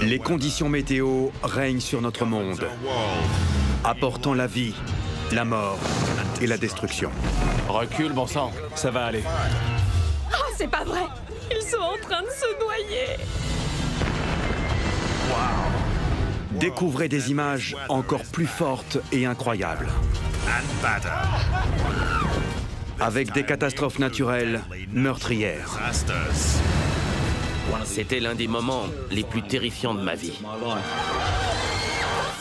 Les conditions météo règnent sur notre monde, apportant la vie, la mort et la destruction. Recule, bon sang, ça va aller. Oh, c'est pas vrai! Ils sont en train de se noyer! Découvrez des images encore plus fortes et incroyables. Avec des catastrophes naturelles meurtrières. C'était l'un des moments les plus terrifiants de ma vie.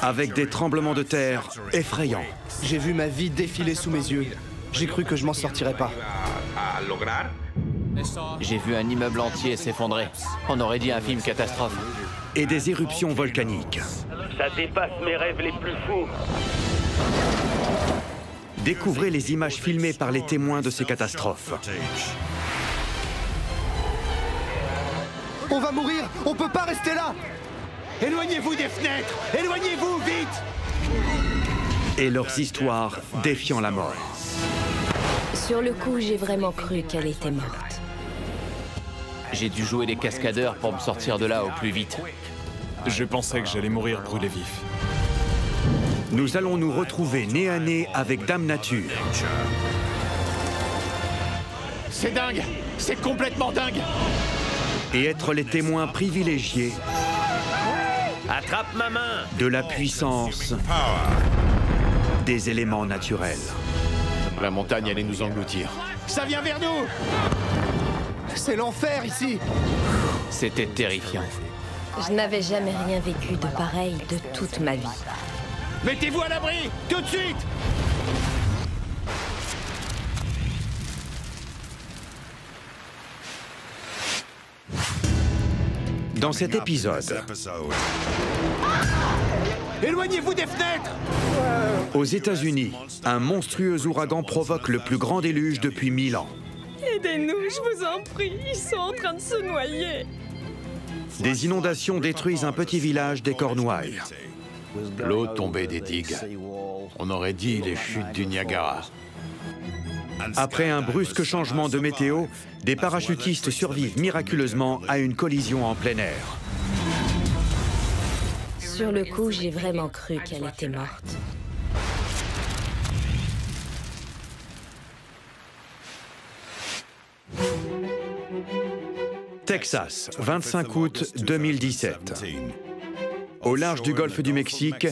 Avec des tremblements de terre effrayants. J'ai vu ma vie défiler sous mes yeux. J'ai cru que je m'en sortirais pas. J'ai vu un immeuble entier s'effondrer. On aurait dit un film catastrophe. Et des éruptions volcaniques. Ça dépasse mes rêves les plus fous. Découvrez les images filmées par les témoins de ces catastrophes. On va mourir! On peut pas rester là! Éloignez-vous des fenêtres! Éloignez-vous, vite! Et leurs histoires défiant la mort. Sur le coup, j'ai vraiment cru qu'elle était morte. J'ai dû jouer les cascadeurs pour me sortir de là au plus vite. Je pensais que j'allais mourir brûlé vif. Nous allons nous retrouver nez à nez avec Dame Nature. C'est dingue! C'est complètement dingue! Et être les témoins privilégiés Attrape ma main! de la puissance des éléments naturels. La montagne allait nous engloutir. Ça vient vers nous! C'est l'enfer ici! C'était terrifiant. Je n'avais jamais rien vécu de pareil de toute ma vie. Mettez-vous à l'abri! Tout de suite! Dans cet épisode, Éloignez-vous des fenêtres! aux États-Unis, un monstrueux ouragan provoque le plus grand déluge depuis 1000 ans. Aidez-nous, je vous en prie, ils sont en train de se noyer. Des inondations détruisent un petit village des Cornouailles. L'eau tombait des digues. On aurait dit les chutes du Niagara. Après un brusque changement de météo, des parachutistes survivent miraculeusement à une collision en plein air. Sur le coup, j'ai vraiment cru qu'elle était morte. Texas, 25 août 2017. Au large du golfe du Mexique,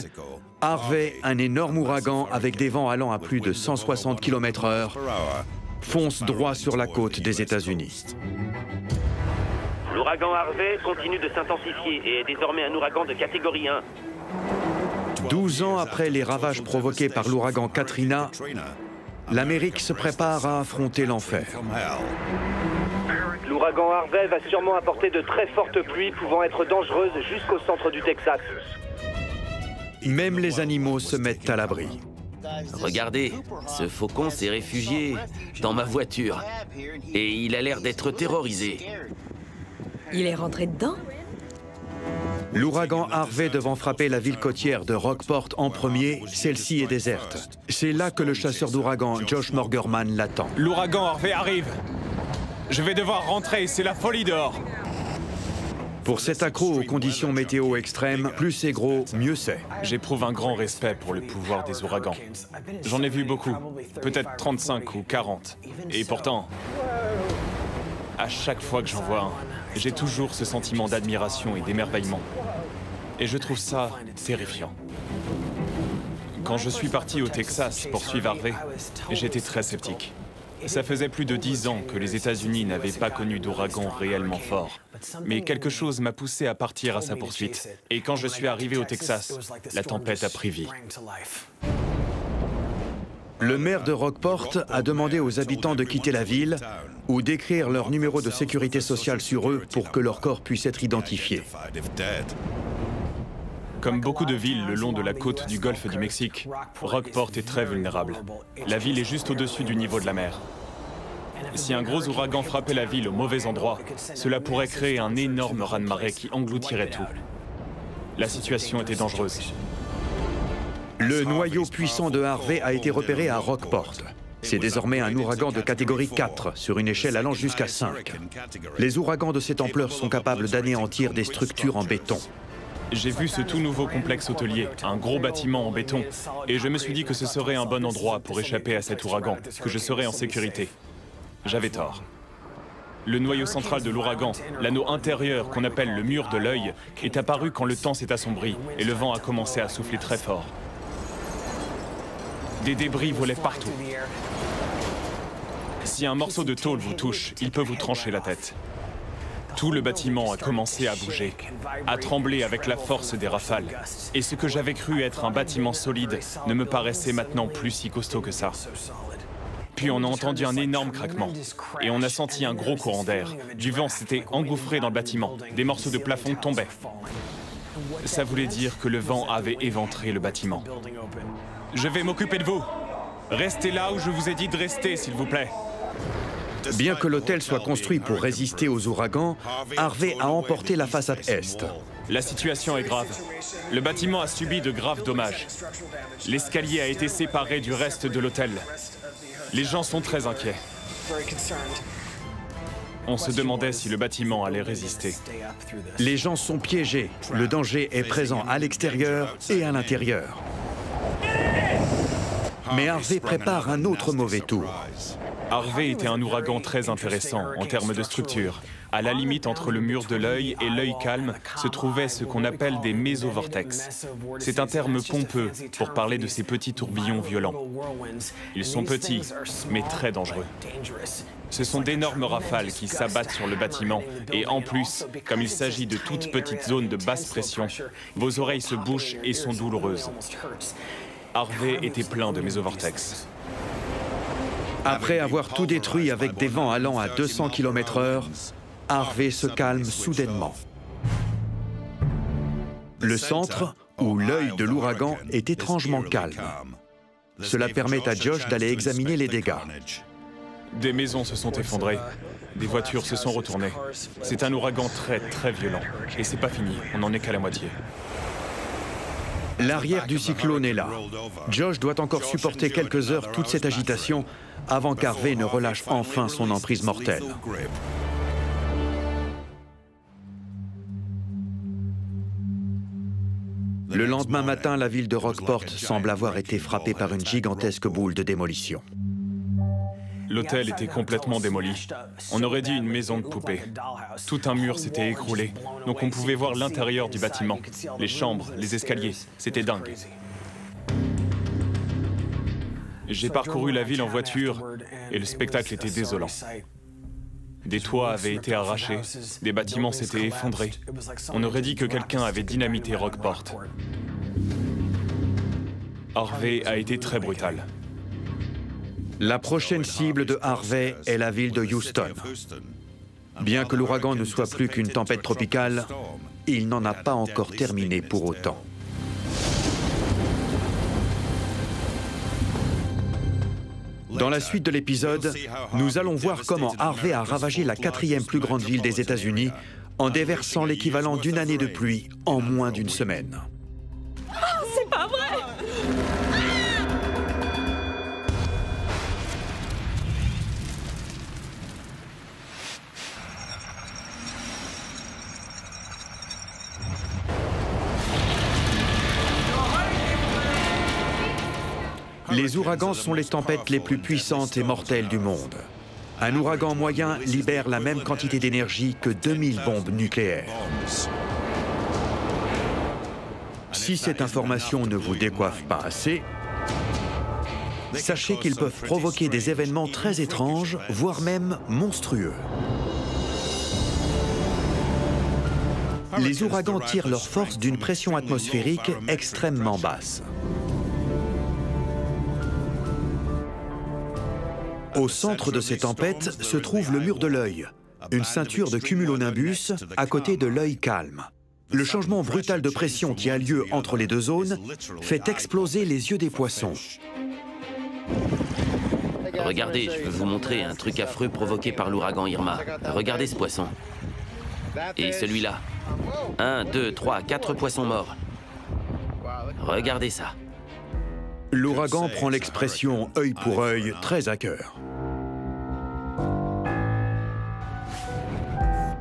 Harvey, un énorme ouragan avec des vents allant à plus de 160 km/h, fonce droit sur la côte des États-Unis. L'ouragan Harvey continue de s'intensifier et est désormais un ouragan de catégorie 1. 12 ans après les ravages provoqués par l'ouragan Katrina, l'Amérique se prépare à affronter l'enfer. L'ouragan Harvey va sûrement apporter de très fortes pluies pouvant être dangereuses jusqu'au centre du Texas. Même les animaux se mettent à l'abri. Regardez, ce faucon s'est réfugié dans ma voiture. Et il a l'air d'être terrorisé. Il est rentré dedans? L'ouragan Harvey devant frapper la ville côtière de Rockport en premier, celle-ci est déserte. C'est là que le chasseur d'ouragan Josh Morgerman l'attend. L'ouragan Harvey arrive. Je vais devoir rentrer, c'est la folie dehors. Pour cet accro aux conditions météo extrêmes, plus c'est gros, mieux c'est. J'éprouve un grand respect pour le pouvoir des ouragans. J'en ai vu beaucoup, peut-être 35 ou 40. Et pourtant, à chaque fois que j'en vois un, j'ai toujours ce sentiment d'admiration et d'émerveillement. Et je trouve ça terrifiant. Quand je suis parti au Texas pour suivre Harvey, j'étais très sceptique. Ça faisait plus de 10 ans que les États-Unis n'avaient pas connu d'ouragan réellement fort. Mais quelque chose m'a poussé à partir à sa poursuite. Et quand je suis arrivé au Texas, la tempête a pris vie. Le maire de Rockport a demandé aux habitants de quitter la ville ou d'écrire leur numéro de sécurité sociale sur eux pour que leur corps puisse être identifié. Comme beaucoup de villes le long de la côte du golfe du Mexique, Rockport est très vulnérable. La ville est juste au-dessus du niveau de la mer. Si un gros ouragan frappait la ville au mauvais endroit, cela pourrait créer un énorme raz-de-marée qui engloutirait tout. La situation était dangereuse. Le noyau puissant de Harvey a été repéré à Rockport. C'est désormais un ouragan de catégorie 4, sur une échelle allant jusqu'à 5. Les ouragans de cette ampleur sont capables d'anéantir des structures en béton. J'ai vu ce tout nouveau complexe hôtelier, un gros bâtiment en béton, et je me suis dit que ce serait un bon endroit pour échapper à cet ouragan, que je serais en sécurité. J'avais tort. Le noyau central de l'ouragan, l'anneau intérieur qu'on appelle le mur de l'œil, est apparu quand le temps s'est assombri et le vent a commencé à souffler très fort. Des débris volaient partout. Si un morceau de tôle vous touche, il peut vous trancher la tête. Tout le bâtiment a commencé à bouger, à trembler avec la force des rafales. Et ce que j'avais cru être un bâtiment solide ne me paraissait maintenant plus si costaud que ça. Puis on a entendu un énorme craquement, et on a senti un gros courant d'air. Du vent s'était engouffré dans le bâtiment, des morceaux de plafond tombaient. Ça voulait dire que le vent avait éventré le bâtiment. Je vais m'occuper de vous. Restez là où je vous ai dit de rester, s'il vous plaît. Bien que l'hôtel soit construit pour résister aux ouragans, Harvey a emporté la façade est. La situation est grave. Le bâtiment a subi de graves dommages. L'escalier a été séparé du reste de l'hôtel. Les gens sont très inquiets. On se demandait si le bâtiment allait résister. Les gens sont piégés. Le danger est présent à l'extérieur et à l'intérieur. Mais Harvey prépare un autre mauvais tour. Harvey était un ouragan très intéressant en termes de structure. À la limite entre le mur de l'œil et l'œil calme se trouvaient ce qu'on appelle des mésovortex. C'est un terme pompeux pour parler de ces petits tourbillons violents. Ils sont petits, mais très dangereux. Ce sont d'énormes rafales qui s'abattent sur le bâtiment et en plus, comme il s'agit de toutes petites zones de basse pression, vos oreilles se bouchent et sont douloureuses. Harvey était plein de mésovortex. Après avoir tout détruit avec des vents allant à 200 km/h, Harvey se calme soudainement. Le centre, où l'œil de l'ouragan, est étrangement calme. Cela permet à Josh d'aller examiner les dégâts. Des maisons se sont effondrées, des voitures se sont retournées. C'est un ouragan très violent. Et c'est pas fini, on n'en est qu'à la moitié. L'arrière du cyclone est là. Josh doit encore supporter quelques heures toute cette agitation avant qu'Harvey ne relâche enfin son emprise mortelle. Le lendemain matin, la ville de Rockport semble avoir été frappée par une gigantesque boule de démolition. L'hôtel était complètement démoli. On aurait dit une maison de poupée. Tout un mur s'était écroulé, donc on pouvait voir l'intérieur du bâtiment. Les chambres, les escaliers, c'était dingue. J'ai parcouru la ville en voiture et le spectacle était désolant. Des toits avaient été arrachés, des bâtiments s'étaient effondrés. On aurait dit que quelqu'un avait dynamité Rockport. Harvey a été très brutal. La prochaine cible de Harvey est la ville de Houston. Bien que l'ouragan ne soit plus qu'une tempête tropicale, il n'en a pas encore terminé pour autant. Dans la suite de l'épisode, nous allons voir comment Harvey a ravagé la 4e plus grande ville des États-Unis en déversant l'équivalent d'une année de pluie en moins d'une semaine. Oh, c'est pas vrai! Les ouragans sont les tempêtes les plus puissantes et mortelles du monde. Un ouragan moyen libère la même quantité d'énergie que 2000 bombes nucléaires. Si cette information ne vous décoiffe pas assez, sachez qu'ils peuvent provoquer des événements très étranges, voire même monstrueux. Les ouragans tirent leur force d'une pression atmosphérique extrêmement basse. Au centre de ces tempêtes se trouve le mur de l'œil, une ceinture de cumulonimbus à côté de l'œil calme. Le changement brutal de pression qui a lieu entre les deux zones fait exploser les yeux des poissons. Regardez, je veux vous montrer un truc affreux provoqué par l'ouragan Irma. Regardez ce poisson. Et celui-là. 1, 2, 3, 4 poissons morts. Regardez ça. L'ouragan prend l'expression « œil pour œil » très à cœur.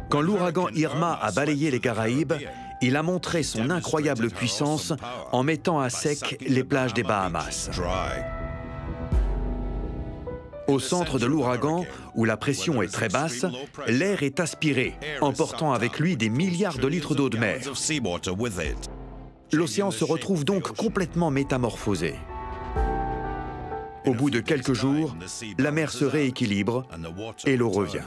Quand l'ouragan Irma a balayé les Caraïbes, il a montré son incroyable puissance en mettant à sec les plages des Bahamas. Au centre de l'ouragan, où la pression est très basse, l'air est aspiré, emportant avec lui des milliards de litres d'eau de mer. L'océan se retrouve donc complètement métamorphosé. Au bout de quelques jours, la mer se rééquilibre et l'eau revient.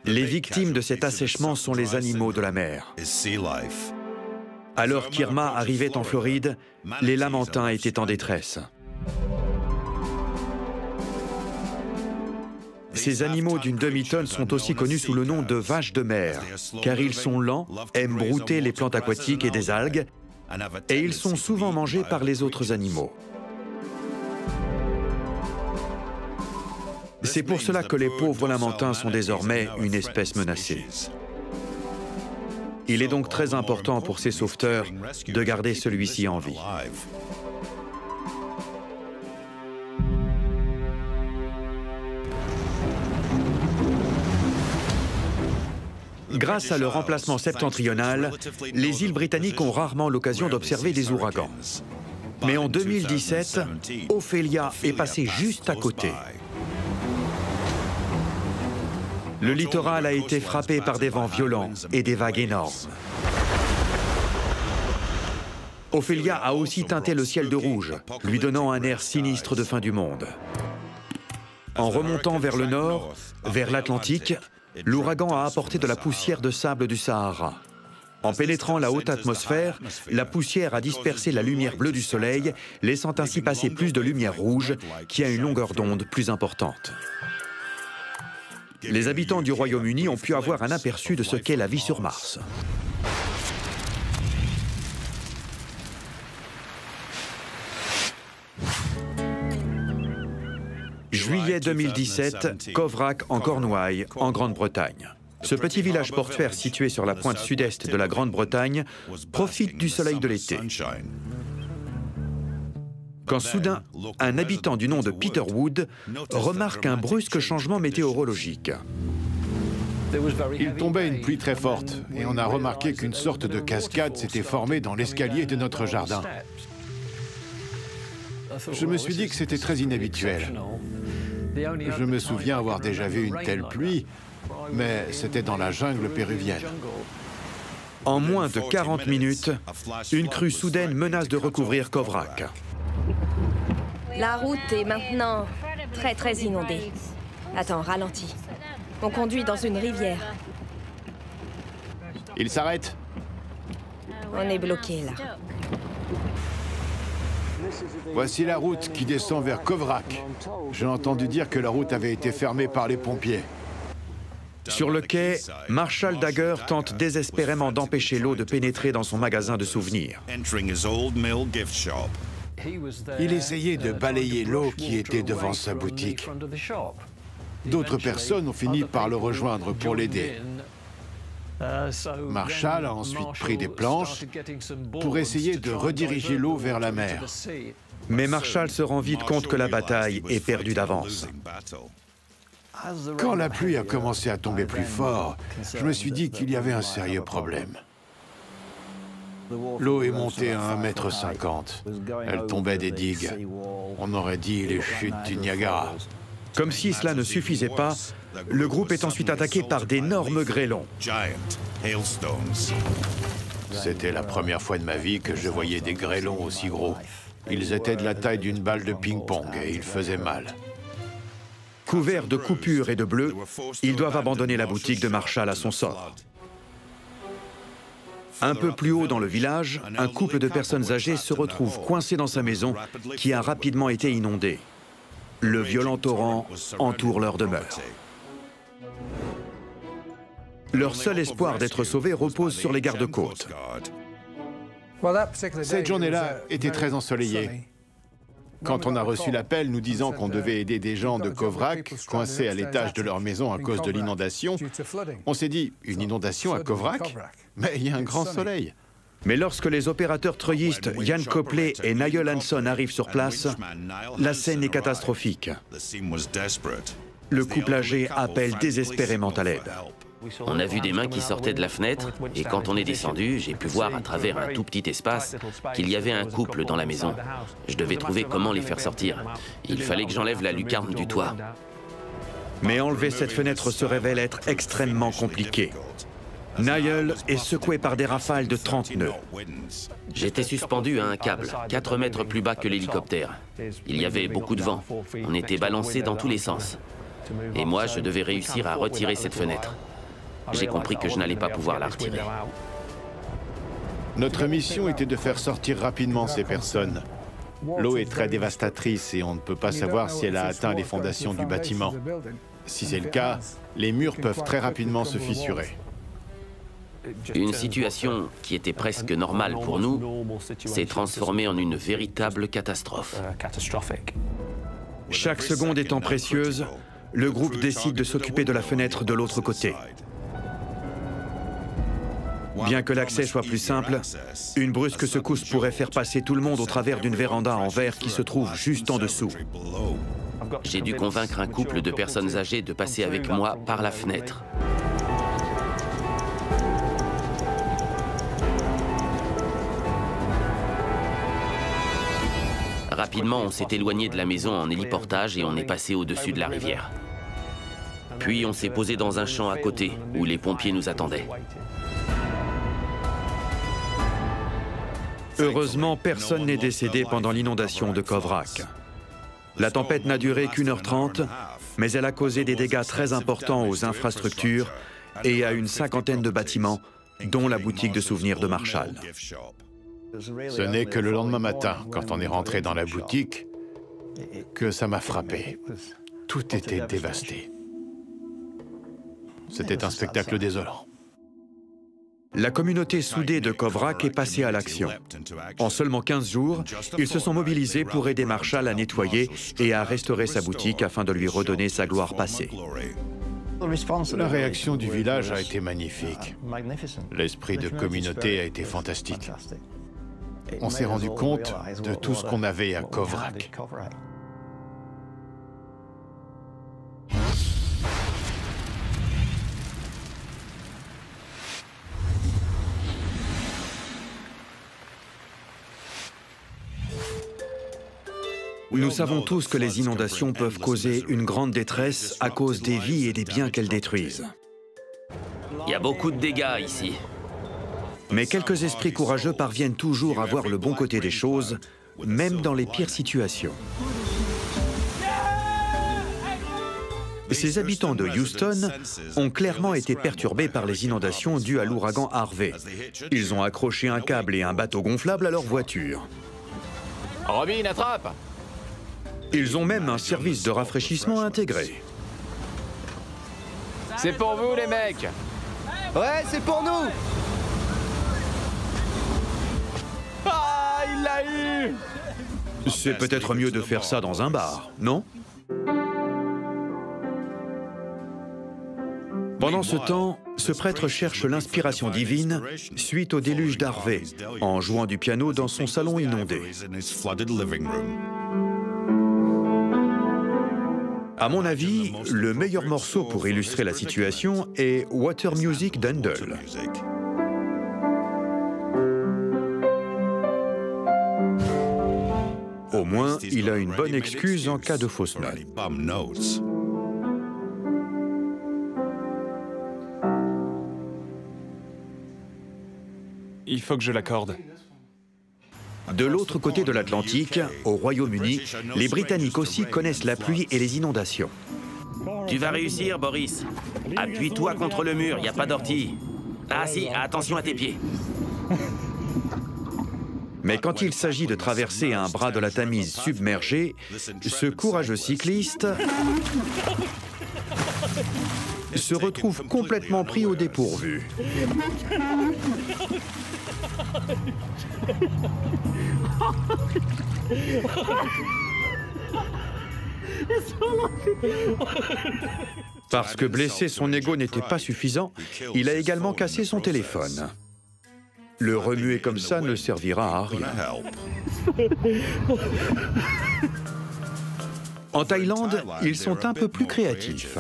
Les victimes de cet assèchement sont les animaux de la mer. Alors qu'Irma arrivait en Floride, les Lamentins étaient en détresse. Ces animaux d'une demi-tonne sont aussi connus sous le nom de vaches de mer, car ils sont lents, aiment brouter les plantes aquatiques et des algues, et ils sont souvent mangés par les autres animaux. C'est pour cela que les pauvres lamentins sont désormais une espèce menacée. Il est donc très important pour ces sauveteurs de garder celui-ci en vie. Grâce à leur emplacement septentrional, les îles britanniques ont rarement l'occasion d'observer des ouragans. Mais en 2017, Ophelia est passé juste à côté. Le littoral a été frappé par des vents violents et des vagues énormes. Ophelia a aussi teinté le ciel de rouge, lui donnant un air sinistre de fin du monde. En remontant vers le nord, vers l'Atlantique, l'ouragan a apporté de la poussière de sable du Sahara. En pénétrant la haute atmosphère, la poussière a dispersé la lumière bleue du soleil, laissant ainsi passer plus de lumière rouge, qui a une longueur d'onde plus importante. Les habitants du Royaume-Uni ont pu avoir un aperçu de ce qu'est la vie sur Mars. Juillet 2017, Coverack en Cornouailles, en Grande-Bretagne. Ce petit village portuaire situé sur la pointe sud-est de la Grande-Bretagne profite du soleil de l'été. Quand soudain, un habitant du nom de Peter Wood remarque un brusque changement météorologique. Il tombait une pluie très forte et on a remarqué qu'une sorte de cascade s'était formée dans l'escalier de notre jardin. Je me suis dit que c'était très inhabituel. Je me souviens avoir déjà vu une telle pluie, mais c'était dans la jungle péruvienne. En moins de 40 minutes, une crue soudaine menace de recouvrir Coverack. La route est maintenant très inondée. Attends, ralentis. On conduit dans une rivière. Il s'arrête. On est bloqué là. Voici la route qui descend vers Coverack. J'ai entendu dire que la route avait été fermée par les pompiers. Sur le quai, Marshall Dagger tente désespérément d'empêcher l'eau de pénétrer dans son magasin de souvenirs. Il essayait de balayer l'eau qui était devant sa boutique. D'autres personnes ont fini par le rejoindre pour l'aider. Marshall a ensuite pris des planches pour essayer de rediriger l'eau vers la mer. Mais Marshall se rend vite compte que la bataille est perdue d'avance. Quand la pluie a commencé à tomber plus fort, je me suis dit qu'il y avait un sérieux problème. L'eau est montée à 1,50 m. Elle tombait des digues. On aurait dit les chutes du Niagara. Comme si cela ne suffisait pas, le groupe est ensuite attaqué par d'énormes grêlons. C'était la première fois de ma vie que je voyais des grêlons aussi gros. Ils étaient de la taille d'une balle de ping-pong et ils faisaient mal. Couverts de coupures et de bleus, ils doivent abandonner la boutique de Marshall à son sort. Un peu plus haut dans le village, un couple de personnes âgées se retrouve coincé dans sa maison qui a rapidement été inondée. Le violent torrent entoure leur demeure. Leur seul espoir d'être sauvés repose sur les gardes-côtes. Cette journée-là était très ensoleillée. Quand on a reçu l'appel nous disant qu'on devait aider des gens de Coverack coincés à l'étage de leur maison à cause de l'inondation, on s'est dit, une inondation à Coverack? Mais il y a un grand soleil. Mais lorsque les opérateurs treuillistes Ian Copley et Niall Hanson arrivent sur place, la scène est catastrophique. le couple âgé appelle désespérément à l'aide. On a vu des mains qui sortaient de la fenêtre, et quand on est descendu, j'ai pu voir à travers un tout petit espace qu'il y avait un couple dans la maison. Je devais trouver comment les faire sortir. Il fallait que j'enlève la lucarne du toit. Mais enlever cette fenêtre se révèle être extrêmement compliqué. Niall est secoué par des rafales de 30 nœuds. J'étais suspendu à un câble, 4 mètres plus bas que l'hélicoptère. Il y avait beaucoup de vent. On était balancé dans tous les sens. Et moi, je devais réussir à retirer cette fenêtre. J'ai compris que je n'allais pas pouvoir la retirer. Notre mission était de faire sortir rapidement ces personnes. L'eau est très dévastatrice et on ne peut pas savoir si elle a atteint les fondations du bâtiment. Si c'est le cas, les murs peuvent très rapidement se fissurer. Une situation qui était presque normale pour nous s'est transformée en une véritable catastrophe. Chaque seconde étant précieuse, le groupe décide de s'occuper de la fenêtre de l'autre côté. Bien que l'accès soit plus simple, une brusque secousse pourrait faire passer tout le monde au travers d'une véranda en verre qui se trouve juste en dessous. J'ai dû convaincre un couple de personnes âgées de passer avec moi par la fenêtre. Rapidement, on s'est éloigné de la maison en héliportage et on est passé au-dessus de la rivière. Puis on s'est posé dans un champ à côté, où les pompiers nous attendaient. Heureusement, personne n'est décédé pendant l'inondation de Kovrak. La tempête n'a duré qu'1h30, mais elle a causé des dégâts très importants aux infrastructures et à une 50aine de bâtiments, dont la boutique de souvenirs de Marshall. Ce n'est que le lendemain matin, quand on est rentré dans la boutique, que ça m'a frappé. Tout était dévasté. C'était un spectacle désolant. La communauté soudée de Kovrak est passée à l'action. En seulement 15 jours, ils se sont mobilisés pour aider Marshall à nettoyer et à restaurer sa boutique afin de lui redonner sa gloire passée. La réaction du village a été magnifique. L'esprit de communauté a été fantastique. On s'est rendu compte de tout ce qu'on avait à Kovrak. Nous savons tous que les inondations peuvent causer une grande détresse à cause des vies et des biens qu'elles détruisent. Il y a beaucoup de dégâts ici. Mais quelques esprits courageux parviennent toujours à voir le bon côté des choses, même dans les pires situations. Ces habitants de Houston ont clairement été perturbés par les inondations dues à l'ouragan Harvey. Ils ont accroché un câble et un bateau gonflable à leur voiture. Robin, attrape! Ils ont même un service de rafraîchissement intégré. C'est pour vous, les mecs! Ouais, c'est pour nous! Ah, il l'a eu! C'est peut-être mieux de faire ça dans un bar, non? Pendant ce temps, ce prêtre cherche l'inspiration divine suite au déluge d'Harvey, en jouant du piano dans son salon inondé. À mon avis, le meilleur morceau pour illustrer la situation est Water Music d'Handel. Au moins, il a une bonne excuse en cas de fausse note. Il faut que je l'accorde. De l'autre côté de l'Atlantique, au Royaume-Uni, les Britanniques aussi connaissent la pluie et les inondations. Tu vas réussir, Boris. Appuie-toi contre le mur, il n'y a pas d'ortie. Ah si, attention à tes pieds. Mais quand il s'agit de traverser un bras de la Tamise submergé, ce courageux cycliste se retrouve complètement pris au dépourvu. Parce que blesser son ego n'était pas suffisant, il a également cassé son téléphone. Le remuer comme ça ne servira à rien. En Thaïlande, ils sont un peu plus créatifs.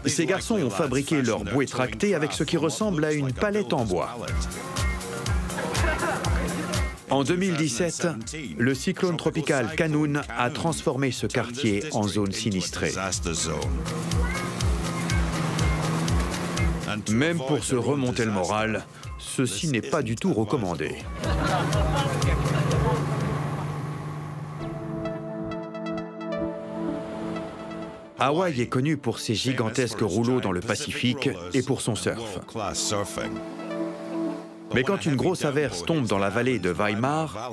Ces garçons ont fabriqué leur bouée tractée avec ce qui ressemble à une palette en bois. En 2017, le cyclone tropical Khanun a transformé ce quartier en zone sinistrée. Même pour se remonter le moral, ceci n'est pas du tout recommandé. Hawaï est connu pour ses gigantesques rouleaux dans le Pacifique et pour son surf. Mais quand une grosse averse tombe dans la vallée de Weimar,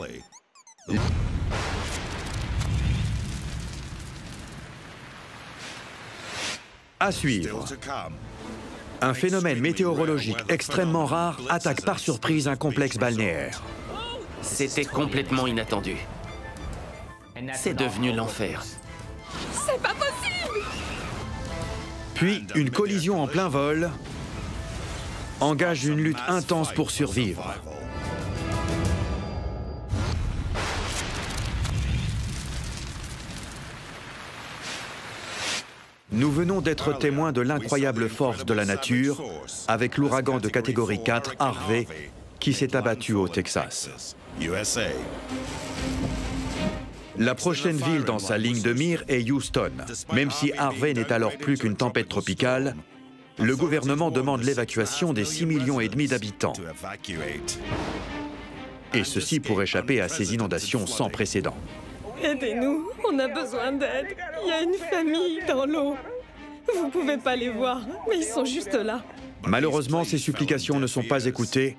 à suivre. Un phénomène météorologique extrêmement rare attaque par surprise un complexe balnéaire. C'était complètement inattendu. C'est devenu l'enfer. C'est pas possible! Puis, une collision en plein vol engage une lutte intense pour survivre. Nous venons d'être témoins de l'incroyable force de la nature avec l'ouragan de catégorie 4 Harvey qui s'est abattu au Texas. La prochaine ville dans sa ligne de mire est Houston. Même si Harvey n'est alors plus qu'une tempête tropicale, le gouvernement demande l'évacuation des 6,5 millions d'habitants. Et ceci pour échapper à ces inondations sans précédent. Aidez-nous, on a besoin d'aide. Il y a une famille dans l'eau. Vous pouvez pas les voir, mais ils sont juste là. Malheureusement, ces supplications ne sont pas écoutées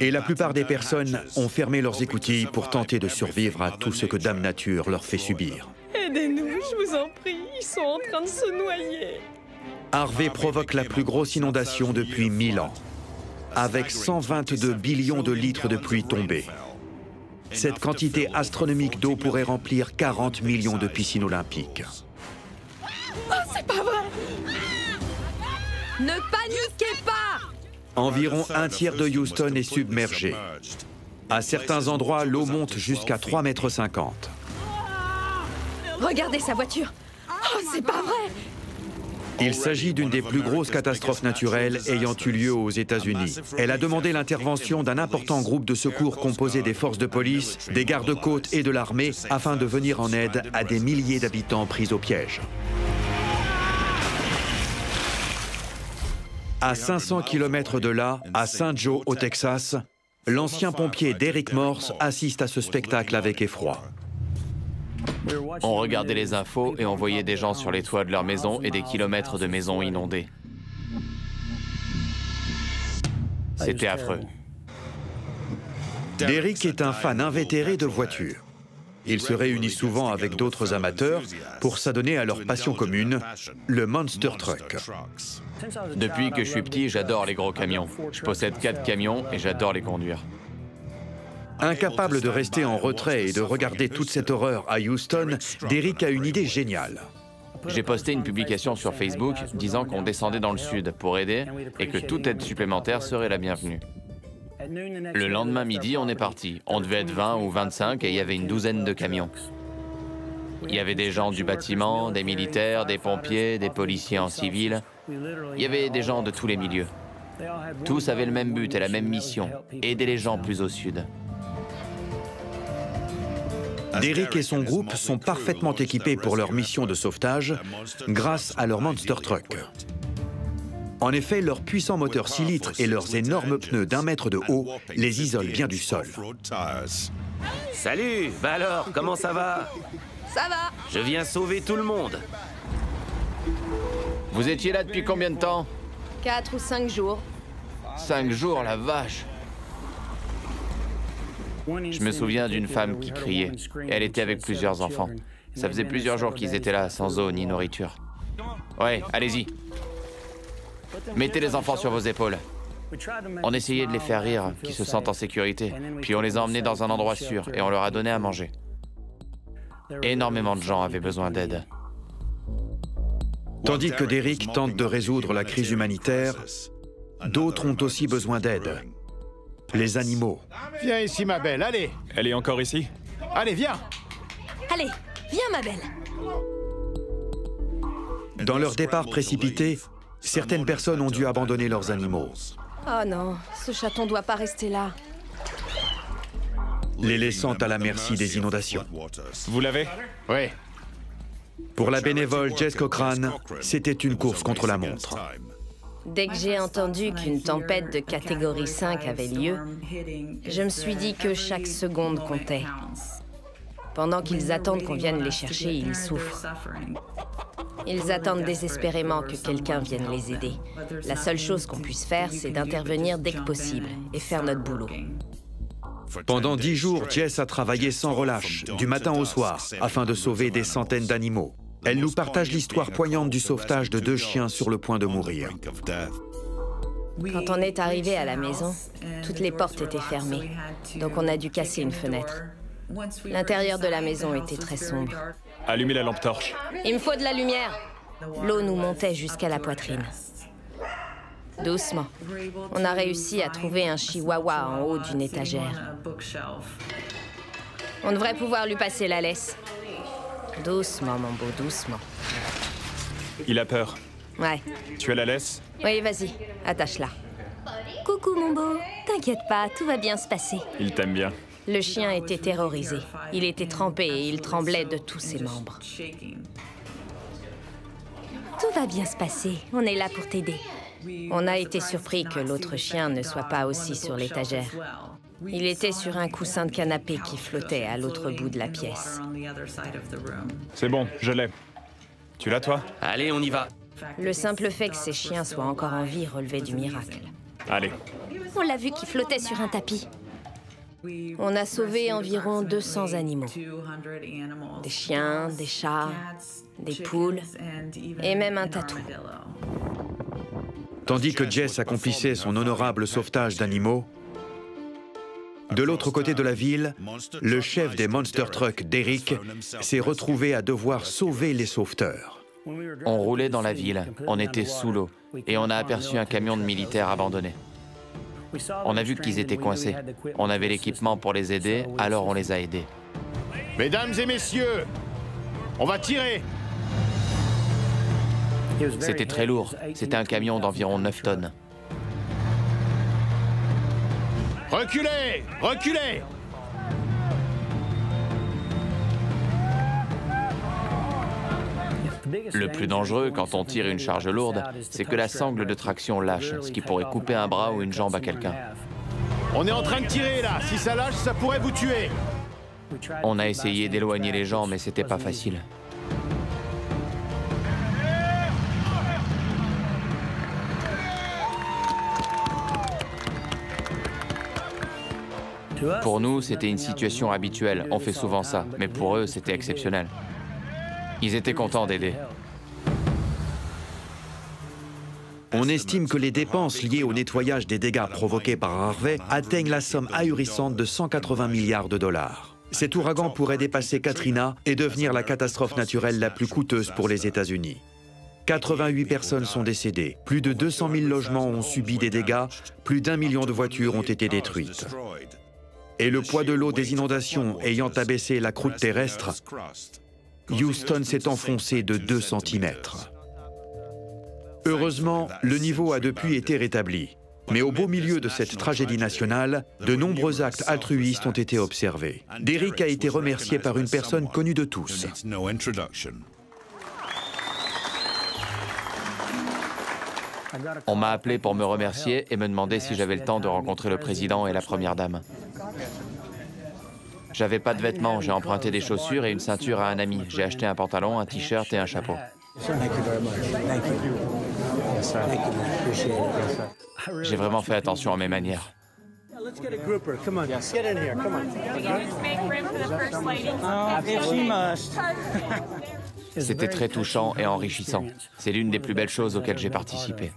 et la plupart des personnes ont fermé leurs écoutilles pour tenter de survivre à tout ce que Dame Nature leur fait subir. Aidez-nous, je vous en prie, ils sont en train de se noyer. Harvey provoque la plus grosse inondation depuis 1000 ans, avec 122 billions de litres de pluie tombée. Cette quantité astronomique d'eau pourrait remplir 40 millions de piscines olympiques. Oh, c'est pas vrai! Ne paniquez pas! Environ un tiers de Houston est submergé. À certains endroits, l'eau monte jusqu'à 3,50 m. Regardez sa voiture! Oh, c'est pas vrai! Il s'agit d'une des plus grosses catastrophes naturelles ayant eu lieu aux États-Unis. Elle a demandé l'intervention d'un important groupe de secours composé des forces de police, des gardes-côtes et de l'armée afin de venir en aide à des milliers d'habitants pris au piège. À 500 km de là, à St. Joe, au Texas, l'ancien pompier Derek Morse assiste à ce spectacle avec effroi. On regardait les infos et on voyait des gens sur les toits de leur maison et des kilomètres de maisons inondées. C'était affreux. Derek est un fan invétéré de voitures. Il se réunit souvent avec d'autres amateurs pour s'adonner à leur passion commune, le Monster Truck. Depuis que je suis petit, j'adore les gros camions. Je possède 4 camions et j'adore les conduire. Incapable de rester en retrait et de regarder toute cette horreur à Houston, Derek a une idée géniale. J'ai posté une publication sur Facebook disant qu'on descendait dans le sud pour aider et que toute aide supplémentaire serait la bienvenue. Le lendemain midi, on est parti. On devait être 20 ou 25 et il y avait une douzaine de camions. Il y avait des gens du bâtiment, des militaires, des pompiers, des policiers en civil. Il y avait des gens de tous les milieux. Tous avaient le même but et la même mission, aider les gens plus au sud. Derek et son groupe sont parfaitement équipés pour leur mission de sauvetage grâce à leur Monster Truck. En effet, leur puissant moteur 6 litres et leurs énormes pneus d'1 mètre de haut les isolent bien du sol. Salut, bah alors, comment ça va? Ça va! Je viens sauver tout le monde. Vous étiez là depuis combien de temps? 4 ou 5 jours. 5 jours, la vache! Je me souviens d'une femme qui criait. Elle était avec plusieurs enfants. Ça faisait plusieurs jours qu'ils étaient là, sans eau ni nourriture. Ouais, allez-y. Mettez les enfants sur vos épaules. On essayait de les faire rire, qu'ils se sentent en sécurité. Puis on les a emmenés dans un endroit sûr et on leur a donné à manger. Énormément de gens avaient besoin d'aide. Tandis que Derek tente de résoudre la crise humanitaire, d'autres ont aussi besoin d'aide. Les animaux. Viens ici, ma belle, allez. Elle est encore ici? Allez, viens. Allez, viens ma belle. Dans leur départ précipité, certaines personnes ont dû abandonner leurs animaux, Oh non, ce chaton doit pas rester là. les laissant à la merci des inondations. Vous l'avez? Oui. Pour la bénévole Jess Cochrane, c'était une course contre la montre. Dès que j'ai entendu qu'une tempête de catégorie 5 avait lieu, je me suis dit que chaque seconde comptait. Pendant qu'ils attendent qu'on vienne les chercher, ils souffrent. Ils attendent désespérément que quelqu'un vienne les aider. La seule chose qu'on puisse faire, c'est d'intervenir dès que possible et faire notre boulot. Pendant 10 jours, Jess a travaillé sans relâche, du matin au soir, afin de sauver des centaines d'animaux. Elle nous partage l'histoire poignante du sauvetage de 2 chiens sur le point de mourir. Quand on est arrivé à la maison, toutes les portes étaient fermées, donc on a dû casser une fenêtre. L'intérieur de la maison était très sombre. Allumez la lampe torche. Il me faut de la lumière. L'eau nous montait jusqu'à la poitrine. Doucement. On a réussi à trouver un chihuahua en haut d'une étagère. On devrait pouvoir lui passer la laisse. Doucement, mon beau, doucement. Il a peur. Ouais. Tu as la laisse? Oui, vas-y, attache-la. Coucou, mon beau. T'inquiète pas, tout va bien se passer. Il t'aime bien. Le chien était terrorisé. Il était trempé et il tremblait de tous ses membres. Tout va bien se passer. On est là pour t'aider. On a été surpris que l'autre chien ne soit pas aussi sur l'étagère. Il était sur un coussin de canapé qui flottait à l'autre bout de la pièce. C'est bon, je l'ai. Tu l'as, toi? Allez, on y va. Le simple fait que ces chiens soient encore en vie relevait du miracle. Allez. On l'a vu qui flottait sur un tapis. On a sauvé environ 200 animaux. Des chiens, des chats, des poules et même un tatou. Tandis que Jess accomplissait son honorable sauvetage d'animaux, de l'autre côté de la ville, le chef des Monster Trucks, Derek, s'est retrouvé à devoir sauver les sauveteurs. On roulait dans la ville, on était sous l'eau, et on a aperçu un camion de militaires abandonné. On a vu qu'ils étaient coincés. On avait l'équipement pour les aider, alors on les a aidés. Mesdames et messieurs, on va tirer. C'était très lourd. C'était un camion d'environ 9 tonnes. Reculez! Reculez! Le plus dangereux quand on tire une charge lourde, c'est que la sangle de traction lâche, ce qui pourrait couper un bras ou une jambe à quelqu'un. On est en train de tirer là. Si ça lâche, ça pourrait vous tuer. On a essayé d'éloigner les gens, mais c'était pas facile. Pour nous, c'était une situation habituelle. On fait souvent ça, mais pour eux, c'était exceptionnel. Ils étaient contents d'aider. On estime que les dépenses liées au nettoyage des dégâts provoqués par Harvey atteignent la somme ahurissante de 180 milliards de dollars. Cet ouragan pourrait dépasser Katrina et devenir la catastrophe naturelle la plus coûteuse pour les États-Unis. 88 personnes sont décédées, plus de 200 000 logements ont subi des dégâts, plus d'1 million de voitures ont été détruites. Et le poids de l'eau des inondations ayant abaissé la croûte terrestre, Houston s'est enfoncé de 2 cm. Heureusement, le niveau a depuis été rétabli. Mais au beau milieu de cette tragédie nationale, de nombreux actes altruistes ont été observés. Derek a été remercié par une personne connue de tous. On m'a appelé pour me remercier et me demander si j'avais le temps de rencontrer le président et la première dame. J'avais pas de vêtements, j'ai emprunté des chaussures et une ceinture à un ami. J'ai acheté un pantalon, un t-shirt et un chapeau. J'ai vraiment fait attention à mes manières. C'était très touchant et enrichissant. C'est l'une des plus belles choses auxquelles j'ai participé.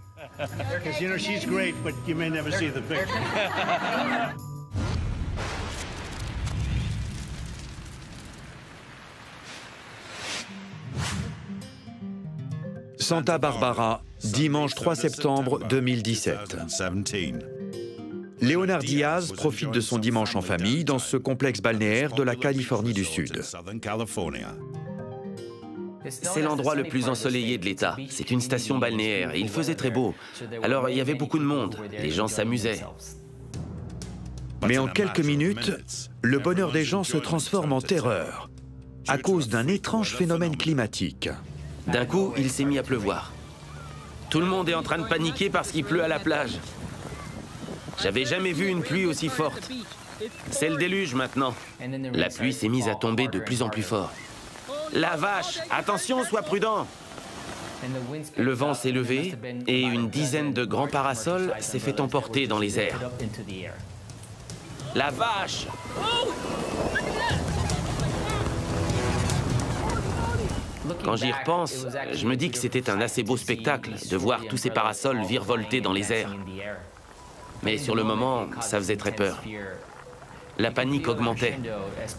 Santa Barbara, dimanche 3 septembre 2017. Léonard Diaz profite de son dimanche en famille dans ce complexe balnéaire de la Californie du Sud. C'est l'endroit le plus ensoleillé de l'État. C'est une station balnéaire et il faisait très beau. Alors il y avait beaucoup de monde. Les gens s'amusaient. Mais en quelques minutes, le bonheur des gens se transforme en terreur à cause d'un étrange phénomène climatique. D'un coup, il s'est mis à pleuvoir. Tout le monde est en train de paniquer parce qu'il pleut à la plage. J'avais jamais vu une pluie aussi forte. C'est le déluge maintenant. La pluie s'est mise à tomber de plus en plus fort. La vache! Attention, sois prudent! Le vent s'est levé et une dizaine de grands parasols s'est fait emporter dans les airs. La vache! Quand j'y repense, je me dis que c'était un assez beau spectacle de voir tous ces parasols virevolter dans les airs. Mais sur le moment, ça faisait très peur. La panique augmentait.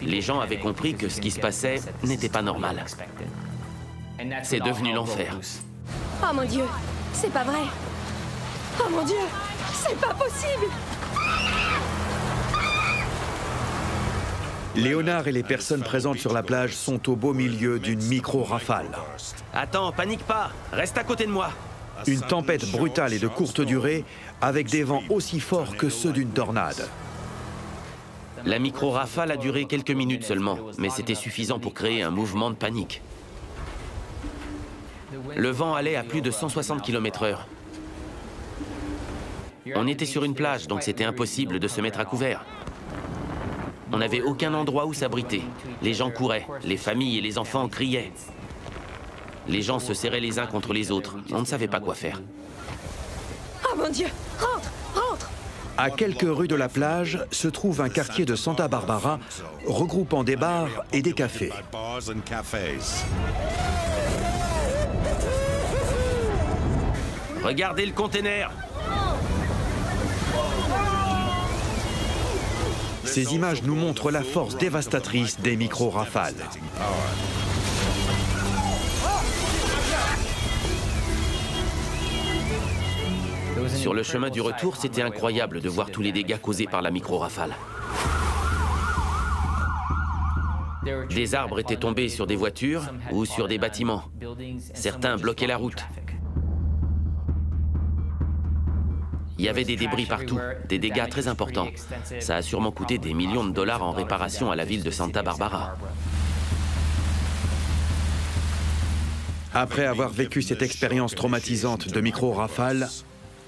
Les gens avaient compris que ce qui se passait n'était pas normal. C'est devenu l'enfer. Oh mon Dieu, c'est pas vrai. Oh mon Dieu, c'est pas possible. Léonard et les personnes présentes sur la plage sont au beau milieu d'une micro-rafale. Attends, panique pas, reste à côté de moi. Une tempête brutale et de courte durée, avec des vents aussi forts que ceux d'une tornade. La micro-rafale a duré quelques minutes seulement, mais c'était suffisant pour créer un mouvement de panique. Le vent allait à plus de 160 km/h. On était sur une plage, donc c'était impossible de se mettre à couvert. On n'avait aucun endroit où s'abriter. Les gens couraient, les familles et les enfants criaient. Les gens se serraient les uns contre les autres. On ne savait pas quoi faire. Oh mon Dieu, rentre, rentre. À quelques rues de la plage se trouve un quartier de Santa Barbara regroupant des bars et des cafés. Regardez le container! Ces images nous montrent la force dévastatrice des micro-rafales. Sur le chemin du retour, c'était incroyable de voir tous les dégâts causés par la micro-rafale. Des arbres étaient tombés sur des voitures ou sur des bâtiments. Certains bloquaient la route. Il y avait des débris partout, des dégâts très importants. Ça a sûrement coûté des millions de dollars en réparation à la ville de Santa Barbara. Après avoir vécu cette expérience traumatisante de micro-rafale,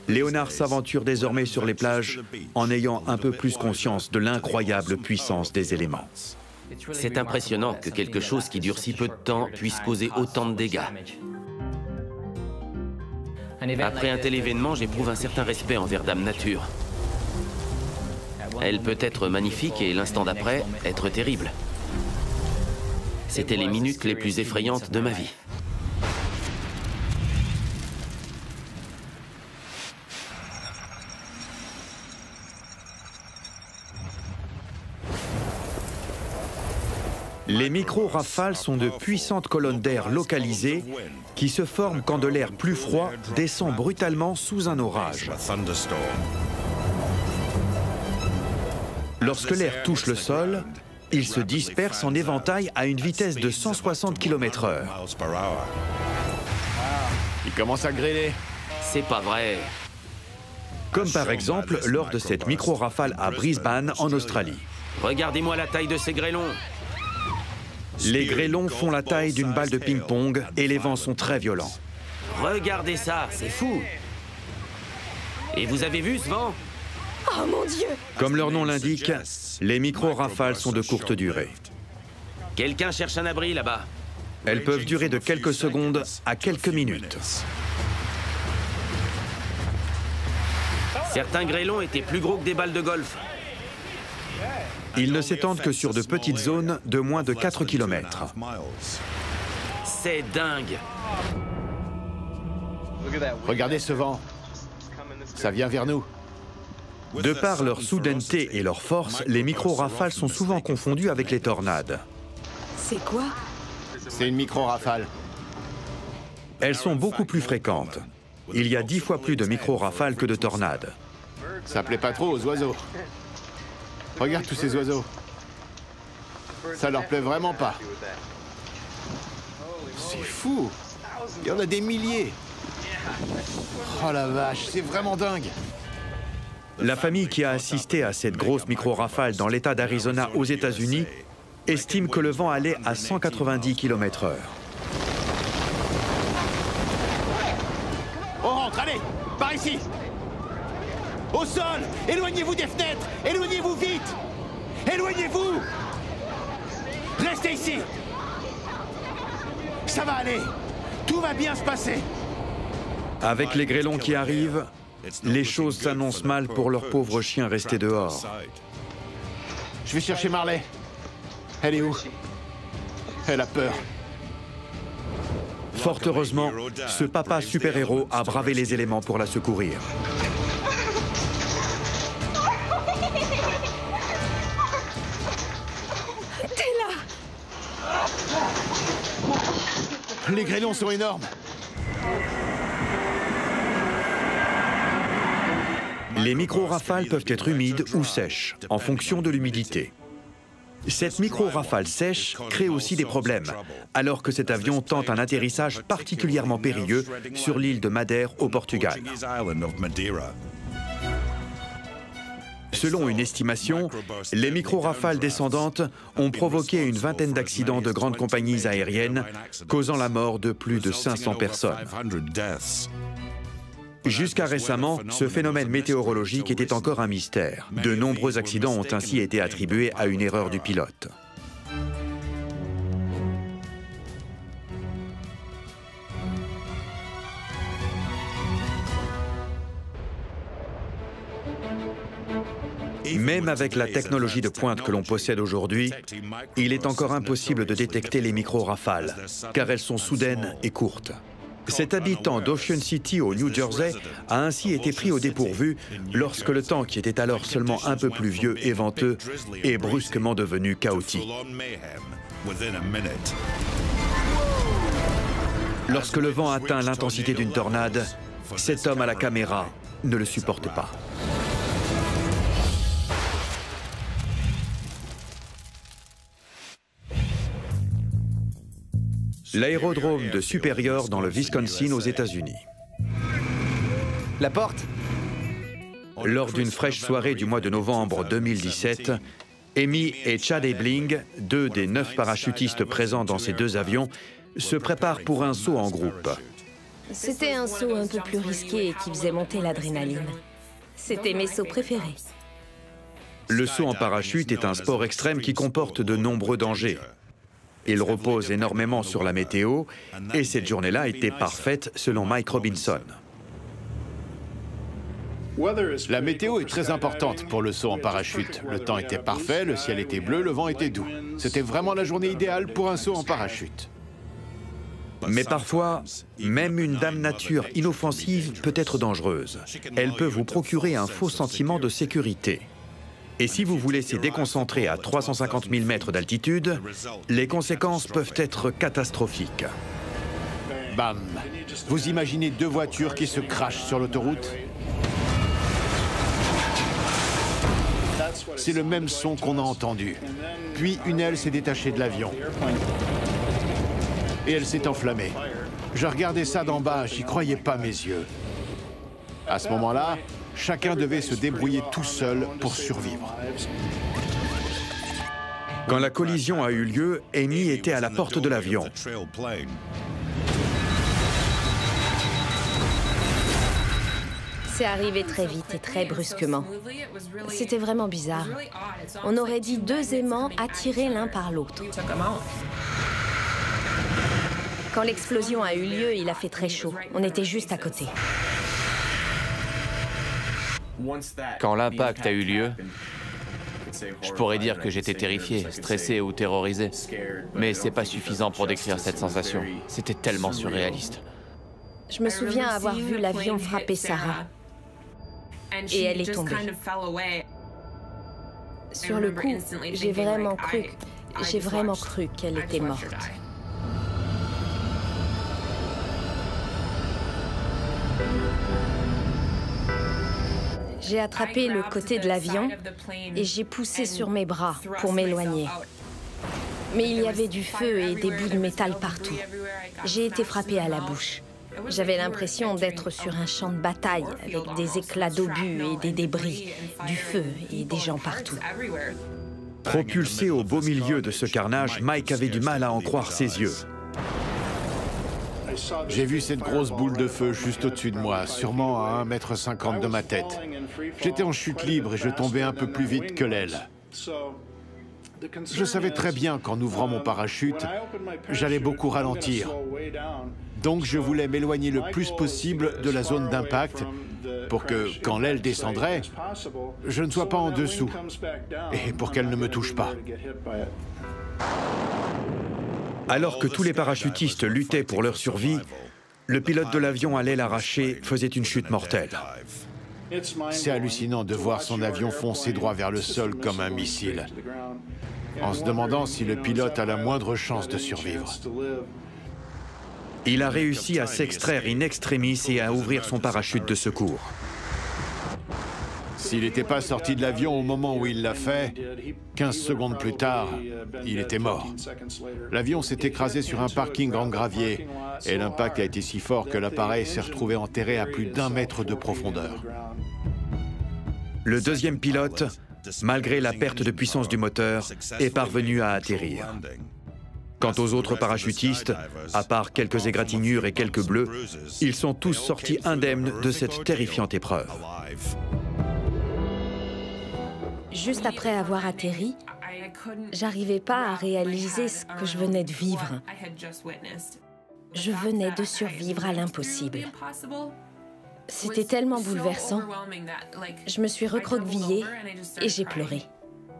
Léonard s'aventure désormais sur les plages en ayant un peu plus conscience de l'incroyable puissance des éléments. C'est impressionnant que quelque chose qui dure si peu de temps puisse causer autant de dégâts. Après un tel événement, j'éprouve un certain respect envers Dame Nature. Elle peut être magnifique et l'instant d'après, être terrible. C'était les minutes les plus effrayantes de ma vie. Les micro-rafales sont de puissantes colonnes d'air localisées qui se forment quand de l'air plus froid descend brutalement sous un orage. Lorsque l'air touche le sol, il se disperse en éventail à une vitesse de 160 km/h. Il commence à grêler. C'est pas vrai. Comme par exemple lors de cette micro-rafale à Brisbane, en Australie. Regardez-moi la taille de ces grêlons. Les grêlons font la taille d'une balle de ping-pong et les vents sont très violents. Regardez ça, c'est fou. Et vous avez vu ce vent? Oh mon Dieu! Comme leur nom l'indique, les micro-rafales sont de courte durée. Quelqu'un cherche un abri là-bas. Elles peuvent durer de quelques secondes à quelques minutes. Certains grêlons étaient plus gros que des balles de golf. Ils ne s'étendent que sur de petites zones de moins de 4 km. C'est dingue. Regardez ce vent. Ça vient vers nous. De par leur soudaineté et leur force, les micro-rafales sont souvent confondues avec les tornades. C'est quoi? C'est une micro-rafale. Elles sont beaucoup plus fréquentes. Il y a 10 fois plus de micro-rafales que de tornades. Ça plaît pas trop aux oiseaux. Regarde tous ces oiseaux. Ça leur plaît vraiment pas. C'est fou. Il y en a des milliers. Oh la vache, c'est vraiment dingue. La famille qui a assisté à cette grosse micro-rafale dans l'État d'Arizona aux États-Unis estime que le vent allait à 190 km/h. On rentre, allez, par ici. Au sol, éloignez-vous des fenêtres, éloignez-vous vite. Éloignez-vous. Restez ici. Ça va aller. Tout va bien se passer. Avec les grêlons qui arrivent, les choses s'annoncent mal pour leurs pauvres chiens restés dehors. Je vais chercher Marley. Elle est où? Elle a peur. Fort heureusement, ce papa super-héros a bravé les éléments pour la secourir. T'es là! Les grêlons sont énormes. Les micro-rafales peuvent être humides ou sèches, en fonction de l'humidité. Cette micro-rafale sèche crée aussi des problèmes, alors que cet avion tente un atterrissage particulièrement périlleux sur l'île de Madère au Portugal. Selon une estimation, les micro-rafales descendantes ont provoqué une vingtaine d'accidents de grandes compagnies aériennes, causant la mort de plus de 500 personnes. Jusqu'à récemment, ce phénomène météorologique était encore un mystère. De nombreux accidents ont ainsi été attribués à une erreur du pilote. Même avec la technologie de pointe que l'on possède aujourd'hui, il est encore impossible de détecter les micro-rafales, car elles sont soudaines et courtes. Cet habitant d'Ocean City au New Jersey a ainsi été pris au dépourvu lorsque le temps, qui était alors seulement un peu pluvieux et venteux, est brusquement devenu chaotique. Lorsque le vent atteint l'intensité d'une tornade, cet homme à la caméra ne le supporte pas. L'aérodrome de Superior dans le Wisconsin aux États-Unis. La porte? Lors d'une fraîche soirée du mois de novembre 2017, Amy et Chad Aibling, deux des 9 parachutistes présents dans ces deux avions, se préparent pour un saut en groupe. C'était un saut un peu plus risqué et qui faisait monter l'adrénaline. C'était mes sauts préférés. Le saut en parachute est un sport extrême qui comporte de nombreux dangers. Il repose énormément sur la météo, et cette journée-là était parfaite selon Mike Robinson. La météo est très importante pour le saut en parachute. Le temps était parfait, le ciel était bleu, le vent était doux. C'était vraiment la journée idéale pour un saut en parachute. Mais parfois, même une dame nature inoffensive peut être dangereuse. Elle peut vous procurer un faux sentiment de sécurité. Et si vous vous laissez déconcentrer à 350 000 mètres d'altitude, les conséquences peuvent être catastrophiques. Bam! Vous imaginez deux voitures qui se crachent sur l'autoroute? C'est le même son qu'on a entendu. Puis une aile s'est détachée de l'avion. Et elle s'est enflammée. Je regardais ça d'en bas, j'y croyais pas mes yeux. À ce moment-là, chacun devait se débrouiller tout seul pour survivre. Quand la collision a eu lieu, Amy était à la porte de l'avion. C'est arrivé très vite et très brusquement. C'était vraiment bizarre. On aurait dit deux aimants attirés l'un par l'autre. Quand l'explosion a eu lieu, il a fait très chaud. On était juste à côté. Quand l'impact a eu lieu, je pourrais dire que j'étais terrifié, stressé ou terrorisé. Mais c'est pas suffisant pour décrire cette sensation. C'était tellement surréaliste. Je me souviens avoir vu l'avion frapper Sarah. Et elle est tombée. Sur le coup, j'ai vraiment cru qu'elle était morte. J'ai attrapé le côté de l'avion et j'ai poussé sur mes bras pour m'éloigner. Mais il y avait du feu et des bouts de métal partout. J'ai été frappée à la bouche. J'avais l'impression d'être sur un champ de bataille avec des éclats d'obus et des débris, du feu et des gens partout. Propulsé au beau milieu de ce carnage, Mike avait du mal à en croire ses yeux. J'ai vu cette grosse boule de feu juste au-dessus de moi, sûrement à 1,50 m de ma tête. J'étais en chute libre et je tombais un peu plus vite que l'aile. Je savais très bien qu'en ouvrant mon parachute, j'allais beaucoup ralentir. Donc je voulais m'éloigner le plus possible de la zone d'impact pour que, quand l'aile descendrait, je ne sois pas en dessous et pour qu'elle ne me touche pas. Alors que tous les parachutistes luttaient pour leur survie, le pilote de l'avion à l'aile arrachée faisait une chute mortelle. C'est hallucinant de voir son avion foncer droit vers le sol comme un missile, en se demandant si le pilote a la moindre chance de survivre. Il a réussi à s'extraire in extremis et à ouvrir son parachute de secours. S'il n'était pas sorti de l'avion au moment où il l'a fait, 15 secondes plus tard, il était mort. L'avion s'est écrasé sur un parking en gravier et l'impact a été si fort que l'appareil s'est retrouvé enterré à plus d'1 mètre de profondeur. Le deuxième pilote, malgré la perte de puissance du moteur, est parvenu à atterrir. Quant aux autres parachutistes, à part quelques égratignures et quelques bleus, ils sont tous sortis indemnes de cette terrifiante épreuve. Juste après avoir atterri, j'arrivais pas à réaliser ce que je venais de vivre. Je venais de survivre à l'impossible. C'était tellement bouleversant. Je me suis recroquevillée et j'ai pleuré.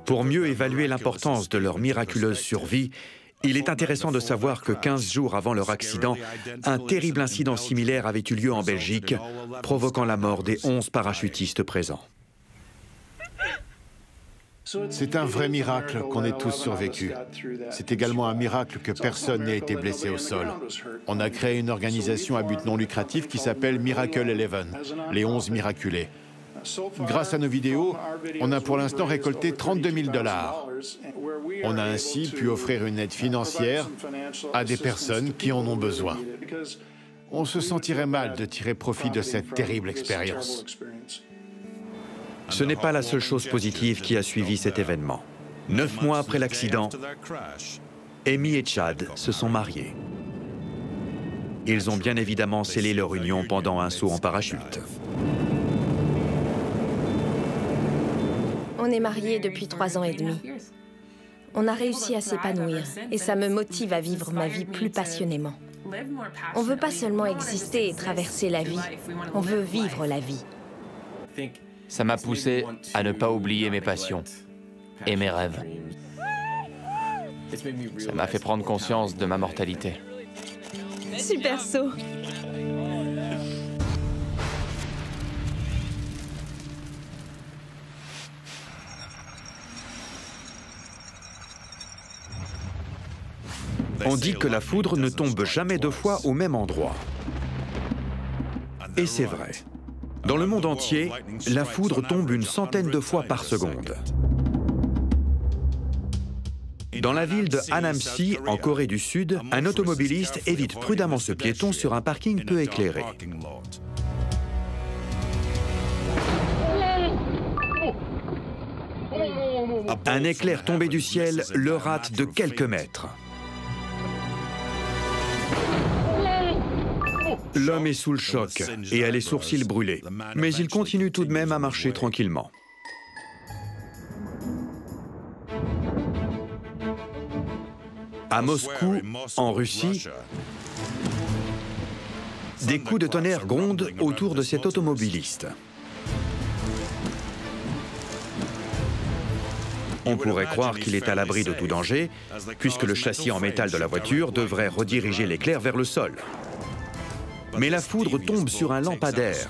Pour mieux évaluer l'importance de leur miraculeuse survie, il est intéressant de savoir que 15 jours avant leur accident, un terrible incident similaire avait eu lieu en Belgique, provoquant la mort des 11 parachutistes présents. C'est un vrai miracle qu'on ait tous survécu. C'est également un miracle que personne n'ait été blessé au sol. On a créé une organisation à but non lucratif qui s'appelle Miracle 11, les 11 miraculés. Grâce à nos vidéos, on a pour l'instant récolté 32 000 $. On a ainsi pu offrir une aide financière à des personnes qui en ont besoin. On se sentirait mal de tirer profit de cette terrible expérience. Ce n'est pas la seule chose positive qui a suivi cet événement. 9 mois après l'accident, Amy et Chad se sont mariés. Ils ont bien évidemment scellé leur union pendant un saut en parachute. On est mariés depuis 3 ans et demi. On a réussi à s'épanouir et ça me motive à vivre ma vie plus passionnément. On veut pas seulement exister et traverser la vie, on veut vivre la vie. Ça m'a poussé à ne pas oublier mes passions et mes rêves. Ça m'a fait prendre conscience de ma mortalité. Super saut. On dit que la foudre ne tombe jamais 2 fois au même endroit. Et c'est vrai. Dans le monde entier, la foudre tombe une centaine de fois par seconde. Dans la ville de Annamsi, en Corée du Sud, un automobiliste évite prudemment ce piéton sur un parking peu éclairé. Un éclair tombé du ciel le rate de quelques mètres. L'homme est sous le choc et a les sourcils brûlés, mais il continue tout de même à marcher tranquillement. À Moscou, en Russie, des coups de tonnerre grondent autour de cet automobiliste. On pourrait croire qu'il est à l'abri de tout danger, puisque le châssis en métal de la voiture devrait rediriger l'éclair vers le sol. Mais la foudre tombe sur un lampadaire.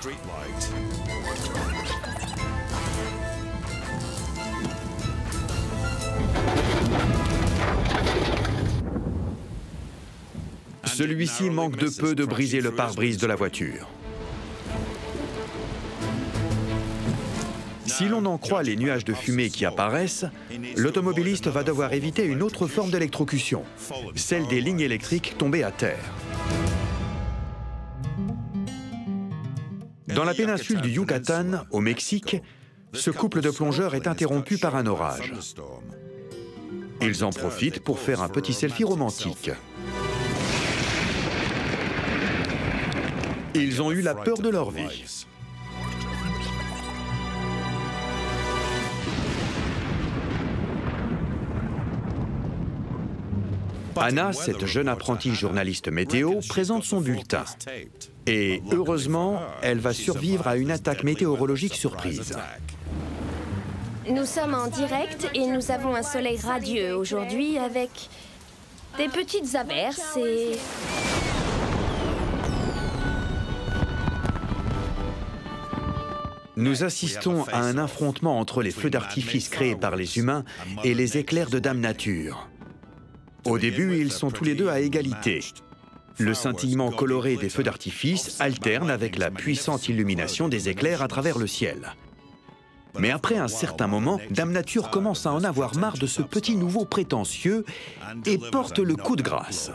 Celui-ci manque de peu de briser le pare-brise de la voiture. Si l'on en croit les nuages de fumée qui apparaissent, l'automobiliste va devoir éviter une autre forme d'électrocution, celle des lignes électriques tombées à terre. Dans la péninsule du Yucatan, au Mexique, ce couple de plongeurs est interrompu par un orage. Ils en profitent pour faire un petit selfie romantique. Ils ont eu la peur de leur vie. Anna, cette jeune apprentie journaliste météo, présente son bulletin. Et heureusement, elle va survivre à une attaque météorologique surprise. Nous sommes en direct et nous avons un soleil radieux aujourd'hui avec des petites averses et... Nous assistons à un affrontement entre les feux d'artifice créés par les humains et les éclairs de Dame Nature. Au début, ils sont tous les deux à égalité. Le scintillement coloré des feux d'artifice alterne avec la puissante illumination des éclairs à travers le ciel. Mais après un certain moment, Dame Nature commence à en avoir marre de ce petit nouveau prétentieux et porte le coup de grâce.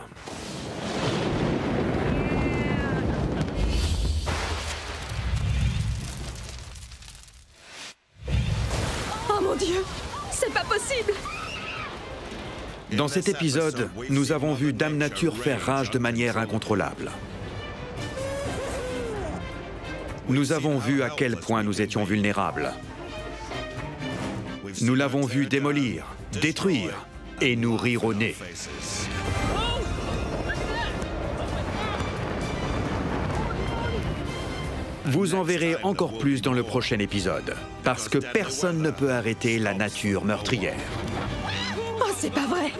Oh mon Dieu, c'est pas possible! Dans cet épisode, nous avons vu Dame Nature faire rage de manière incontrôlable. Nous avons vu à quel point nous étions vulnérables. Nous l'avons vu démolir, détruire et nous rire au nez. Vous en verrez encore plus dans le prochain épisode, parce que personne ne peut arrêter la nature meurtrière. Oh, c'est pas vrai!